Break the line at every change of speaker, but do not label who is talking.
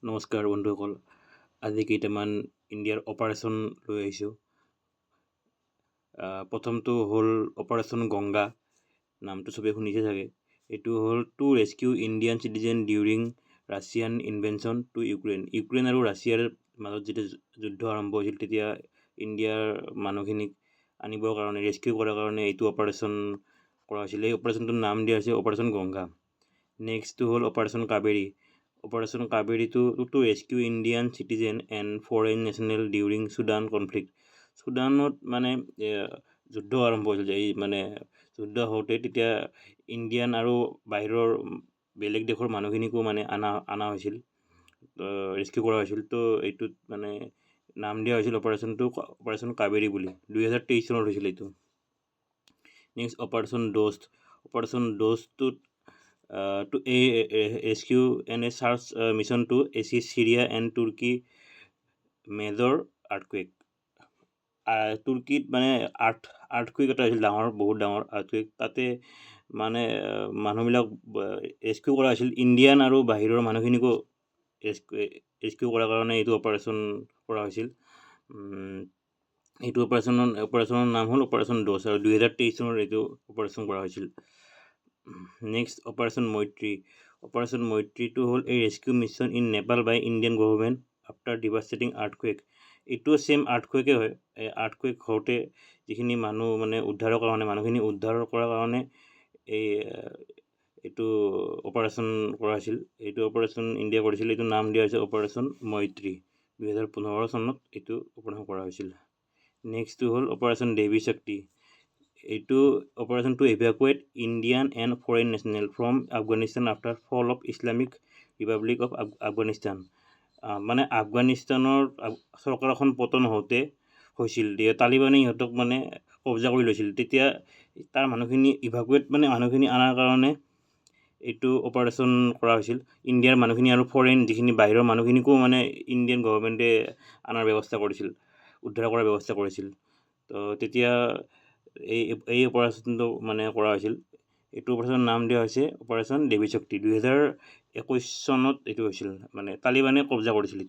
নমস্কাৰ বন্ধুসকল, আজি কেইটামান ইণ্ডিয়াৰ অপাৰেশ্যন লৈ আহিছোঁ। প্ৰথমটো হ'ল অপাৰেশ্যন গংগা, নামটো চবেই শুনিছে চাগে। এইটো হ'ল to rescue Indian citizen during Russian invasion to Ukraine আৰু ৰাছিয়াৰ মাজত যেতিয়া যুদ্ধ আৰম্ভ হৈছিল তেতিয়া ইণ্ডিয়াৰ মানুহখিনিক আনিবৰ কাৰণে ৰেস্কিউ কৰাৰ কাৰণে এইটো অপাৰেশ্যন কৰা হৈছিল। এই অপাৰেশ্যনটোৰ নাম দিয়া হৈছে অপাৰেশ্যন গংগা। নেক্সটটো হ'ল অপাৰেশ্যন কাবেৰী। অপাৰেশ্যন কাবেৰীটো to rescue Indian citizen and foreign national during Sudan conflict. চুডানত মানে যুদ্ধ আৰম্ভ হৈছিল, এই মানে যুদ্ধ হওঁতে তেতিয়া ইণ্ডিয়ান আৰু বাহিৰৰ বেলেগ দেশৰ মানুহখিনিকো মানে অনা হৈছিল, ৰেস্কিউ কৰা হৈছিল। তো এইটোত মানে নাম দিয়া হৈছিল অপাৰেশ্যন কাবেৰী বুলি। 2023 চনত হৈছিল এইটো। Next operation Dost. অপাৰেশ্যন ড'ষ্টটোত to a rescue and a search mission to assist Syria and Turkey major earthquake. তুৰ্কীত মানে আৰ্থকুৱেক এটা হৈছিল, বহুত ডাঙৰ আৰ্থকুৱেক। তাতে মানে মানুহবিলাক ৰেস্কিউ কৰা হৈছিল। ইণ্ডিয়ান আৰু বাহিৰৰ মানুহখিনিকো ৰেস্কিউ কৰাৰ কাৰণে এইটো অপাৰেশ্যন কৰা হৈছিল। এইটো অপাৰেশ্যনৰ নাম হ'ল অপাৰেশ্যন ড'ষ্ট আৰু 2023 চনত এইটো অপাৰেশ্যন কৰা হৈছিল। Next operation Maitri. অপাৰেশ্যন মৈত্ৰীটো হ'ল এই rescue mission in Nepal by Indian government after devastating earthquake. এইটো ছেইম আৰ্থকুৱেকে হয়। এই আৰ্থকুৱেক হওঁতে যিখিনি মানুহ মানে মানুহখিনি উদ্ধাৰ কৰাৰ কাৰণে এইটো অপাৰেশ্যন কৰা হৈছিল। এইটো অপাৰেশ্যন ইণ্ডিয়া কৰিছিল। এইটো নাম দিয়া হৈছে অপাৰেশ্যন মৈত্ৰী। 2015 চনত এইটো অপাৰেশ্যন কৰা হৈছিল। নেক্সটটো হ'ল অপাৰেশ্যন দেৱী শক্তি। এইটো অপাৰেশ্যনটো evacuate Indian and foreign national from Afghanistan after fall of Islamic Republic of Afghanistan. মানে আফগানিস্তানৰ চৰকাৰখন পতন হওঁতে হৈছিল, তালিবানে ইহঁতক মানে কব্জা কৰি লৈছিল। তেতিয়া তাৰ মানুহখিনি অনাৰ কাৰণে এইটো অপাৰেশ্যন কৰা হৈছিল। ইণ্ডিয়াৰ মানুহখিনি আৰু ফৰেইন যিখিনি বাহিৰৰ মানুহখিনিকো মানে ইণ্ডিয়ান গভৰ্ণমেণ্টে অনাৰ ব্যৱস্থা কৰিছিল, উদ্ধাৰ কৰাৰ ব্যৱস্থা কৰিছিল। তো তেতিয়া এই অপাৰেশ্যনটো মানে কৰা হৈছিল। এইটো অপাৰেশ্যনৰ নাম দিয়া হৈছে অপাৰেশ্যন দেৱী শক্তি। 2021 চনত এইটো হৈছিল, মানে তালিবানে কব্জা কৰিছিল।